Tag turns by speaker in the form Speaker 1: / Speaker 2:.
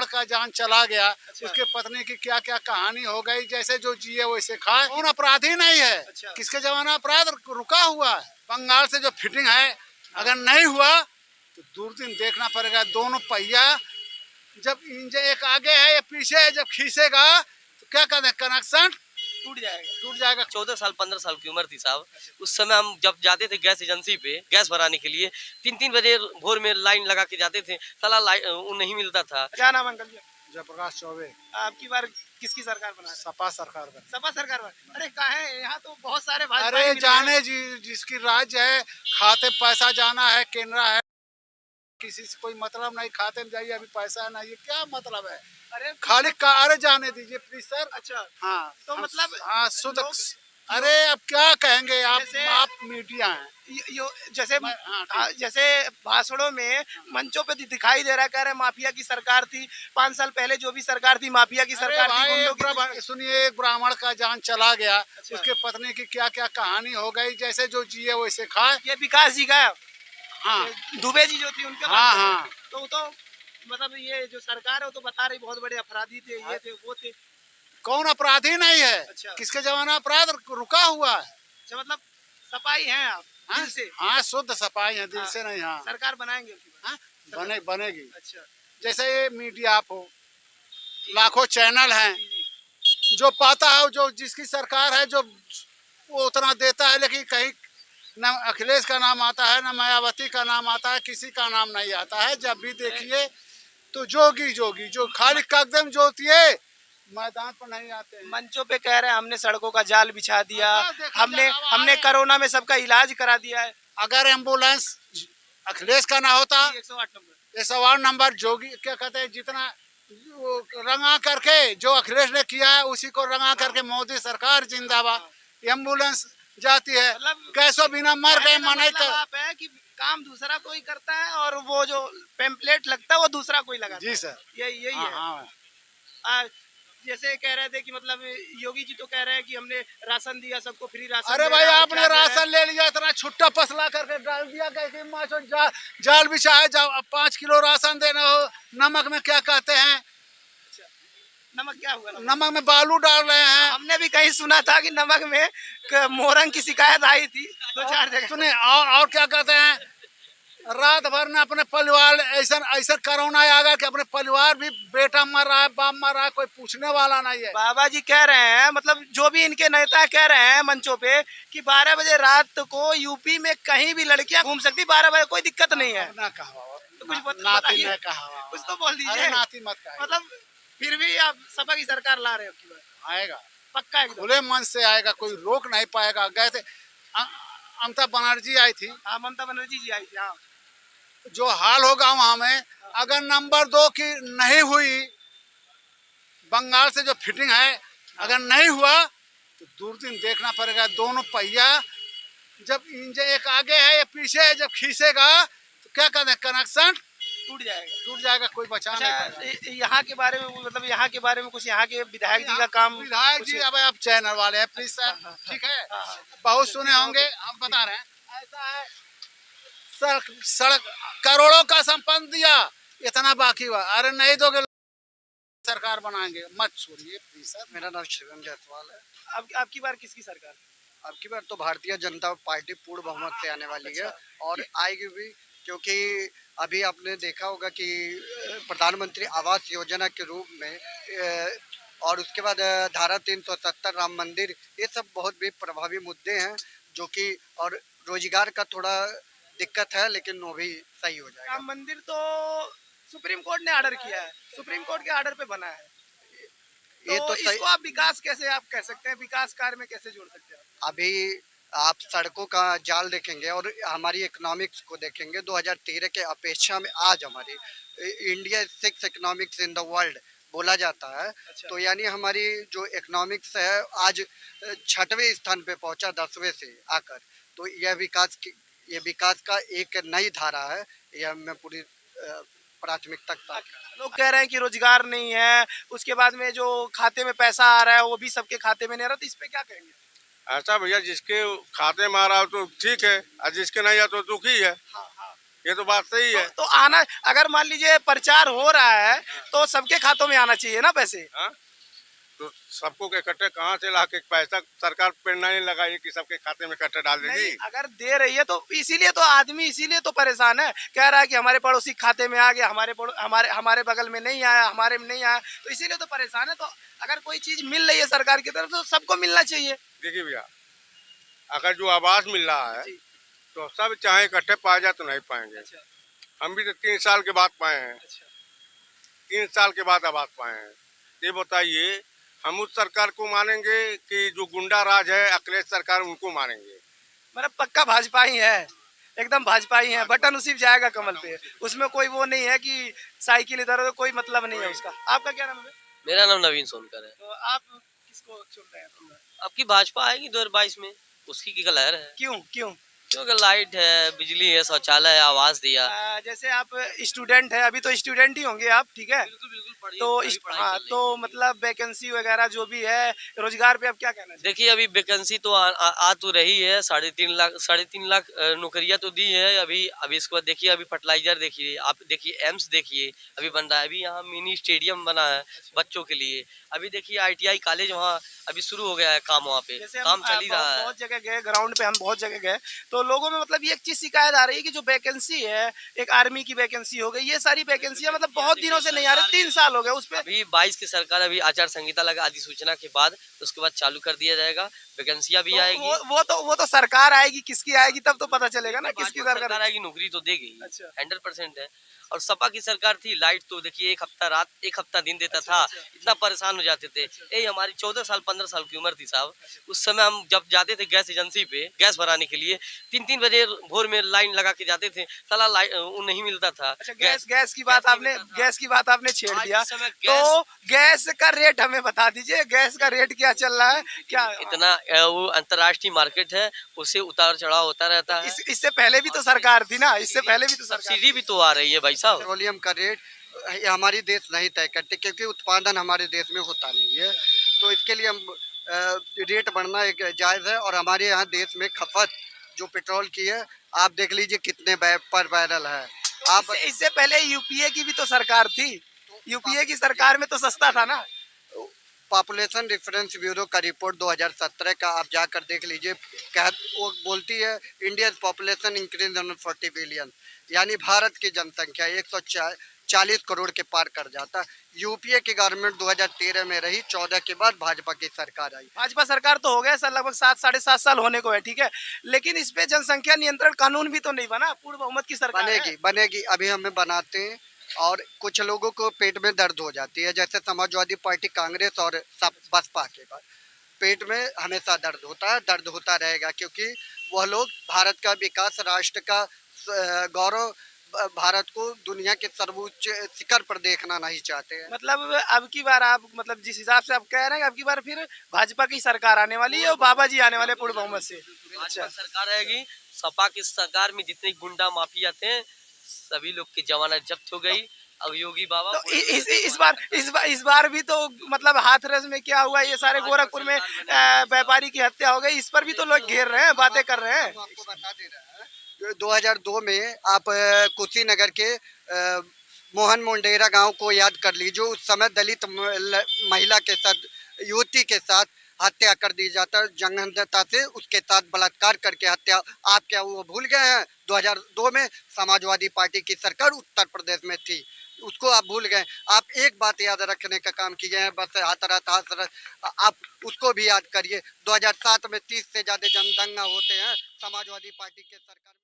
Speaker 1: का जान चला गया।
Speaker 2: अच्छा।
Speaker 1: उसके पत्नी की क्या क्या कहानी हो गई, जैसे जो जिए वैसे खाए। कौन अपराधी नहीं है।
Speaker 2: अच्छा।
Speaker 1: किसके जमाना अपराध रुका हुआ है। बंगाल से जो फिटिंग है, अगर नहीं हुआ तो दूरबीन देखना पड़ेगा। दोनों पहिया जब इंजन एक आगे है या पीछे है, जब खींचेगा तो क्या कहते हैं, कनेक्शन टूट जाएगा।
Speaker 3: 14 साल 15 साल की उम्र थी साहब। उस समय हम जब जाते थे गैस एजेंसी पे गैस भराने के लिए, 3-3 बजे भोर में लाइन लगा के जाते थे। साला वो नहीं मिलता था।
Speaker 2: क्या नाम अंकल जी?
Speaker 1: जयप्रकाश चौबे।
Speaker 2: आपकी बार किसकी सरकार बना रहे हैं?
Speaker 1: सपा सरकार बनी।
Speaker 2: सपा सरकार बना। अरे काहे यहाँ तो बहुत सारे भाजपा
Speaker 1: अरे
Speaker 2: ही मिल रहे
Speaker 1: जाने
Speaker 2: हैं।
Speaker 1: जी, जिसकी राज्य है, खाते पैसा जाना है, केंद्र है, किसी से कोई मतलब नहीं। खाते में जाइए, अभी पैसा नहीं है, क्या मतलब है।
Speaker 2: अरे
Speaker 1: खाली अरे जाने दीजिए प्लीज सर।
Speaker 2: अच्छा।
Speaker 1: हाँ
Speaker 2: तो मतलब
Speaker 1: हाँ शुद्ध।
Speaker 2: लोग
Speaker 1: अरे अब क्या कहेंगे आप
Speaker 2: जैसे-
Speaker 1: आप मीडिया हैं।
Speaker 2: जैसे
Speaker 1: हाँ, ठीक।
Speaker 2: हाँ, जैसे भाषणों में मंचों पे दिखाई दे रहा है, कह रहे माफिया की सरकार थी 5 साल पहले, जो भी सरकार थी माफिया की
Speaker 1: अरे
Speaker 2: सरकार थी,
Speaker 1: भाई
Speaker 2: गुंडों की।
Speaker 1: सुनिए, एक ब्राह्मण का जान चला गया।
Speaker 2: अच्छा।
Speaker 1: उसके पत्नी की क्या क्या कहानी हो गई, जैसे जो जिए वैसे खाए।
Speaker 2: ये विकास जी का
Speaker 1: हाँ
Speaker 2: दुबे जी जो थी उनके
Speaker 1: हाँ
Speaker 2: बात कर रहे हैं।
Speaker 1: हाँ।
Speaker 2: तो वो तो मतलब ये जो सरकार है वो तो बता रही बहुत बड़े अपराधी थे, ये थे वो थे।
Speaker 1: कौन अपराधी नहीं है।
Speaker 2: अच्छा।
Speaker 1: किसके जमाना अपराध रुका हुआ है।
Speaker 2: अच्छा, मतलब सफाई हैं आप
Speaker 1: हाँ?
Speaker 2: दिल से?
Speaker 1: हाँ शुद्ध सफाई है, दिल
Speaker 2: हाँ।
Speaker 1: से नहीं। हाँ
Speaker 2: सरकार बनाएंगे उनकी बात।
Speaker 1: हाँ, बनेगी।
Speaker 2: अच्छा।
Speaker 1: जैसे ये मीडिया आप हो, लाखों चैनल हैं,
Speaker 2: जी जी।
Speaker 1: जो पाता है, जो जिसकी सरकार है, जो वो उतना देता है, लेकिन कहीं न अखिलेश का नाम आता है, न मायावती का नाम आता है, किसी का नाम नहीं आता है। जब भी देखिए तो जोगी जोगी, जो खाली कदम जोतिए, मैदान पर नहीं आते हैं।
Speaker 2: मंचों पे कह रहे हैं हमने सड़कों का जाल बिछा दिया,
Speaker 1: अच्छा, देखा
Speaker 2: हमने
Speaker 1: जाए, अब
Speaker 2: हमने
Speaker 1: आगे-
Speaker 2: कोरोना में सबका इलाज करा दिया है।
Speaker 1: अगर एम्बुलेंस अखिलेश का ना होता,
Speaker 2: 108 नंबर।
Speaker 1: 108 नंबर जोगी क्या कहते हैं, जितना वो रंगा करके जो अखिलेश ने किया है, उसी को रंगा करके मोदी सरकार जिंदाबाद। एम्बुलेंस जाती है,
Speaker 2: मतलब
Speaker 1: कैसो बिना मर गए
Speaker 2: कहने का
Speaker 1: मने
Speaker 2: मतलब आप है कि काम दूसरा कोई करता है और वो जो पेम्पलेट लगता है वो दूसरा कोई लगाता
Speaker 1: जी
Speaker 2: है।
Speaker 1: सर।
Speaker 2: यही
Speaker 1: हाँ
Speaker 2: है।
Speaker 1: हाँ।
Speaker 2: आ, जैसे कह रहे थे कि मतलब योगी जी तो कह रहे हैं कि हमने राशन दिया, सबको फ्री राशन
Speaker 1: अरे
Speaker 2: दे
Speaker 1: भाई,
Speaker 2: रहे हैं और
Speaker 1: आपने
Speaker 2: क्या दे रहे हैं।
Speaker 1: राशन ले लिया, इतना छुट्टा पसला करके डाल दिया, कि माचो जाल बिछा है, 5 किलो राशन देना हो। नमक में क्या कहते हैं,
Speaker 2: नमक क्या हुआ?
Speaker 1: नमक में बालू डाल रहे हैं।
Speaker 2: हमने भी कहीं सुना था कि नमक में मोरंग की शिकायत आई थी 2-4 जगह।
Speaker 1: सुने, और क्या कहते हैं, रात भर में अपने परिवार, ऐसा ऐसा कोरोना आ गया कि अपने परिवार भी, बेटा मर रहा है, बाप मर रहा है, कोई पूछने वाला नहीं है।
Speaker 2: बाबा जी कह रहे हैं, मतलब जो भी इनके नेता कह रहे हैं मंचों पे कि 12 बजे रात को यूपी में कहीं भी लड़कियां घूम सकती, 12 बजे कोई दिक्कत नहीं है।
Speaker 1: ना कहा,
Speaker 2: तो कुछ
Speaker 1: नाती
Speaker 2: बताइए,
Speaker 1: ने कहा,
Speaker 2: कुछ तो बोल दीजिए।
Speaker 1: अरे नाती मत कहा।
Speaker 2: मतलब फिर भी आप सपा की सरकार ला रहे हो की बात?
Speaker 1: आएगा,
Speaker 2: पक्का एकदम?
Speaker 1: खुले मन से आएगा, कोई रोक नहीं पाएगा। गए थे, ममता बनर्जी आई थी,
Speaker 2: हाँ, ममता बनर्जी जी आई थी। हाँ।
Speaker 1: जो हाल होगा वहां में, अगर नंबर 2 की नहीं हुई, बंगाल से जो फिटिंग है, अगर नहीं हुआ तो दूरबीन देखना पड़ेगा। दोनों पहिया जब इंजन एक आगे है या पीछे है, जब खींचेगा तो क्या कहते हैं, कनेक्शन टूट जाएगा, कोई बचा नहीं पाएगा।
Speaker 2: अच्छा, यहाँ के बारे में मतलब यहाँ के बारे में कुछ यहाँ के विधायक जी का काम
Speaker 1: विधायक जी, अब आप चैनल वाले हैं, प्लीज सर, ठीक है, बहुत सुने होंगे, हम बता रहे हैं। ऐसा है, सड़क करोड़ों का संपत्ति दिया, इतना बाकी हुआ, अरे नहीं दोगे सरकार बनाएंगे, मत छोड़िए प्लीज सर।
Speaker 4: मेरा नाम शिवम जायसवाल है।
Speaker 2: अब आपकी बार किसकी सरकार?
Speaker 4: अब की बार तो भारतीय जनता पार्टी पूर्ण बहुमत से आने वाली है और आएगी भी, क्योंकि अभी आपने देखा होगा कि प्रधानमंत्री आवास योजना के रूप में और उसके बाद धारा 370 राम मंदिर, ये सब बहुत भी प्रभावी मुद्दे हैं जो कि, और रोजगार का थोड़ा दिक्कत है, लेकिन वो भी सही हो जाएगा।
Speaker 2: राम मंदिर तो सुप्रीम कोर्ट ने ऑर्डर किया है, सुप्रीम कोर्ट के ऑर्डर पे बना है,
Speaker 4: ये तो सही।
Speaker 2: इसको आप विकास कैसे आप कह सकते हैं, विकास कार्य में कैसे जोड़ सकते हैं?
Speaker 4: अभी आप सड़कों का जाल देखेंगे और हमारी इकोनॉमिक्स को देखेंगे, 2013 के अपेक्षा में आज हमारी India 6 economics in the world बोला जाता है।
Speaker 2: अच्छा।
Speaker 4: तो यानी हमारी जो इकोनॉमिक्स है आज 6वें स्थान पे पहुंचा 10वें से आकर। तो यह विकास का एक नई धारा है, यह मैं पूरी प्राथमिकता।
Speaker 2: लोग कह रहे हैं कि रोजगार नहीं है, उसके बाद में जो खाते में पैसा आ रहा है वो भी सबके खाते में नहीं आ रहा, तो इस पे क्या कहेंगे?
Speaker 5: ऐसा भैया, जिसके खाते में आ रहा हो तो ठीक है, और जिसके नहीं है तो दुखी है।
Speaker 2: हाँ हाँ।
Speaker 5: ये तो बात सही है।
Speaker 2: तो आना, अगर मान लीजिए प्रचार हो रहा है तो सबके खातों में आना चाहिए ना पैसे।
Speaker 5: हाँ, तो सबको इकट्ठे कहाँ से ला के पैसा सरकार प्रेरणा नहीं लगाई कि सबके खाते में इकट्ठे डाल
Speaker 2: नहीं,
Speaker 5: देगी।
Speaker 2: अगर दे रही है तो इसीलिए तो आदमी इसीलिए तो परेशान है, कह रहा है कि हमारे पड़ोसी खाते में आ गया, हमारे बगल में नहीं आया, हमारे में नहीं आया, तो इसीलिए तो परेशान है। तो अगर कोई चीज मिल रही है सरकार की तरफ तो सबको मिलना चाहिए।
Speaker 5: देखिए भैया, अगर जो आवास मिल रहा है
Speaker 2: जी।
Speaker 5: तो सब चाहे इकट्ठे पाए जाए तो नहीं पाएंगे।
Speaker 2: अच्छा,
Speaker 5: हम भी तो 3 साल के बाद पाए हैं,
Speaker 2: अच्छा।
Speaker 5: 3 साल के बाद आवास पाए हैं। ये बताइए, हम उस सरकार को मानेंगे कि जो गुंडा राज है अखिलेश सरकार, उनको मानेंगे?
Speaker 2: मतलब पक्का भाजपा ही है, एकदम भाजपा ही है, बटन उसी पे जाएगा कमल पे, उसमें कोई वो नहीं है कि साइकिल इधर उधर, कोई मतलब नहीं है उसका। आपका क्या नाम है?
Speaker 3: मेरा नाम नवीन सोनकर है।
Speaker 2: तो आप किसको चुन रहे हैं?
Speaker 3: अब की भाजपा आएगी 2022 में, उसकी की लहर है।
Speaker 2: क्यों क्यों?
Speaker 3: क्योंकि लाइट है, बिजली है, शौचालय है, आवास दिया।
Speaker 2: जैसे आप स्टूडेंट है, अभी तो स्टूडेंट ही होंगे आप, ठीक है?
Speaker 3: बिल्कुल बिल्कुल पढ़िए,
Speaker 2: तो
Speaker 3: अभी पढ़ाई
Speaker 2: हाँ,
Speaker 3: चल रही
Speaker 2: तो
Speaker 3: है।
Speaker 2: मतलब वैकेंसी वगैरह जो भी है रोजगार पे, आप क्या कहना चाहिए?
Speaker 3: देखिए अभी वैकेंसी तो आ तो रही है, 3.5 लाख नौकरियां तो दी है अभी। अभी इसके बाद देखिए, अभी फर्टिलाइजर देखिए, आप देखिए एम्स देखिए अभी बन रहा है। अभी यहाँ मिनी स्टेडियम बना है बच्चों के लिए। अभी देखिए ITI कॉलेज वहाँ अभी शुरू हो गया है, काम वहाँ पे
Speaker 2: जैसे हम
Speaker 3: काम चल ही रहा है।
Speaker 2: बहुत जगह गए, ग्राउंड पे हम बहुत जगह गए, तो लोगों में मतलब ये एक चीज शिकायत आ रही है कि जो वैकेंसी है, एक आर्मी की वैकेंसी हो गई, ये सारी वैकेंसियां मतलब बहुत दिनों से नहीं आ रही, 3 साल हो गए उस पे।
Speaker 3: अभी 22 की सरकार, अभी आचार संहिता लगा अधिसूचना के बाद, उसके बाद चालू कर दिया जाएगा, वैकेंसियां भी
Speaker 2: तो
Speaker 3: आएगी।
Speaker 2: वो तो सरकार आएगी, किसकी आएगी तब तो पता चलेगा ना किसकी
Speaker 3: भाजपा
Speaker 2: सरकार।
Speaker 3: सरकार आएगी, नौकरी तो देगी ही,
Speaker 2: अच्छा।
Speaker 3: 100% है। और सपा की सरकार थी, लाइट तो देखिए 1 हफ्ता रात 1 हफ्ता दिन देता था, इतना परेशान हो जाते थे। यही हमारी 14 साल 15 साल की उम्र थी साहब, उस समय हम जब जाते थे गैस एजेंसी पे गैस भराने के लिए, 3-3 बजे भोर में लाइन लगा के जाते थे, साला लाइट वो नहीं मिलता था।
Speaker 2: अच्छा, गैस की बात आपने छेड़
Speaker 3: आज
Speaker 2: दिया,
Speaker 3: इस समय
Speaker 2: तो गैस का रेट हमें बता दीजिए, गैस का रेट क्या चल रहा है क्या?
Speaker 3: इतना वो अंतर्राष्ट्रीय मार्केट है, उससे उतार चढ़ाव होता रहता है।
Speaker 2: इससे पहले भी तो सरकार थी ना, इससे पहले भी तो सरकार
Speaker 3: सब्सिडी भी तो आ रही है भाई साहब।
Speaker 4: पेट्रोलियम का रेट ये हमारी देश नहीं तय करते, क्योंकि उत्पादन हमारे देश में होता नहीं है। तो इसके लिए हम रेट बढ़ना एक जायज़ है। और हमारे यहाँ देश में खपत जो पेट्रोल की है, आप देख लीजिए कितने पर बैरल है। आप
Speaker 2: इससे पहले यूपीए की भी तो सरकार थी, यूपीए की सरकार में तो सस्ता था ना।
Speaker 4: पॉपुलेशन रेफरेंस ब्यूरो का रिपोर्ट 2017 का आप जाकर देख लीजिए। वो बोलती है इंडियन पॉपुलेशन इंक्रीज 140 बिलियन, यानी भारत की जनसंख्या 140 करोड़ के पार कर जाता। यूपीए की गवर्नमेंट 2013 में रही, 14 के बाद भाजपा की सरकार आई।
Speaker 2: भाजपा सरकार तो हो गया सर, लगभग 7 साढ़े 7 साल होने को है, ठीक है, लेकिन इस पे जनसंख्या नियंत्रण कानून भी तो नहीं बना, पूर्ण बहुमत की सरकार
Speaker 4: बनेगी
Speaker 2: है।
Speaker 4: बनेगी, अभी हमें बनाते हैं। और कुछ लोगों को पेट में दर्द हो जाती है, जैसे समाजवादी पार्टी, कांग्रेस और बसपा के बाद पेट में हमेशा दर्द होता है, दर्द होता रहेगा, क्योंकि वह लोग भारत का विकास, राष्ट्र का गौरव, भारत को दुनिया के सर्वोच्च शिखर पर देखना नहीं चाहते हैं।
Speaker 2: मतलब अब की बार आप, मतलब जिस हिसाब से आप कह रहे हैं, अब की बार फिर भाजपा की सरकार आने वाली है और बाबा जी आने वाले पूर्ण बहुमत से।
Speaker 3: भाजपा सरकार रहेगी। सपा की सरकार में जितने गुंडा माफिया थे, सभी लोग की जमानत जब्त हो गई। अब योगी बाबा
Speaker 2: तो इस बार भी तो मतलब हाथरस में क्या हुआ, ये सारे गोरखपुर में व्यापारी की हत्या हो गई, इस पर भी तो लोग घेर रहे हैं, बातें कर रहे हैं।
Speaker 4: हम आपको बता दे रहे हैं, 2002 में आप कुशीनगर के मोहन मुंडेरा गांव को याद कर लीजिए। उस समय दलित महिला के साथ, युवती के साथ हत्या कर दी जाता, जघन्यता से उसके साथ बलात्कार करके हत्या। आप क्या वो भूल गए हैं? 2002 में समाजवादी पार्टी की सरकार उत्तर प्रदेश में थी, उसको आप भूल गए। आप एक बात याद रखने का काम किए हैं, बस हाथरस, आप उसको भी याद करिए। 2007 में 30 से ज्यादा जनदंगा होते हैं समाजवादी पार्टी के सरकार।